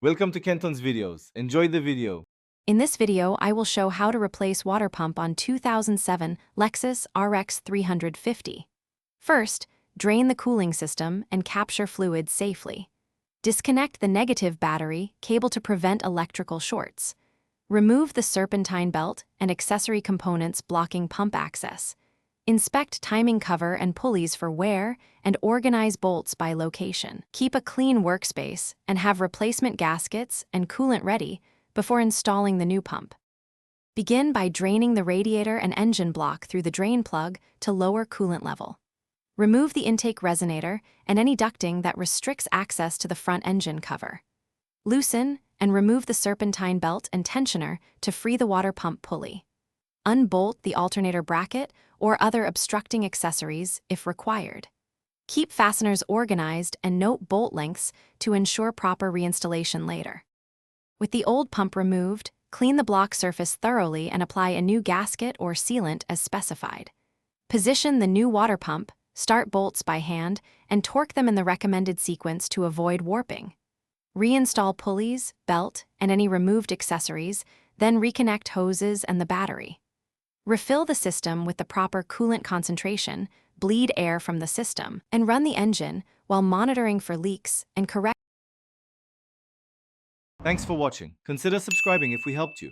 Welcome to Kenton's videos. Enjoy the video. In this video, I will show how to replace water pump on 2007 Lexus RX350. First, drain the cooling system and capture fluid safely. Disconnect the negative battery cable to prevent electrical shorts. Remove the serpentine belt and accessory components blocking pump access. Inspect timing cover and pulleys for wear and organize bolts by location. Keep a clean workspace and have replacement gaskets and coolant ready before installing the new pump. Begin by draining the radiator and engine block through the drain plug to lower coolant level. Remove the intake resonator and any ducting that restricts access to the front engine cover. Loosen and remove the serpentine belt and tensioner to free the water pump pulley. Unbolt the alternator bracket or other obstructing accessories if required. Keep fasteners organized and note bolt lengths to ensure proper reinstallation later. With the old pump removed, clean the block surface thoroughly and apply a new gasket or sealant as specified. Position the new water pump, start bolts by hand, and torque them in the recommended sequence to avoid warping. Reinstall pulleys, belt, and any removed accessories, then reconnect hoses and the battery. Refill the system with the proper coolant concentration, bleed air from the system, and run the engine while monitoring for leaks and correct. Thanks for watching. Consider subscribing if we helped you.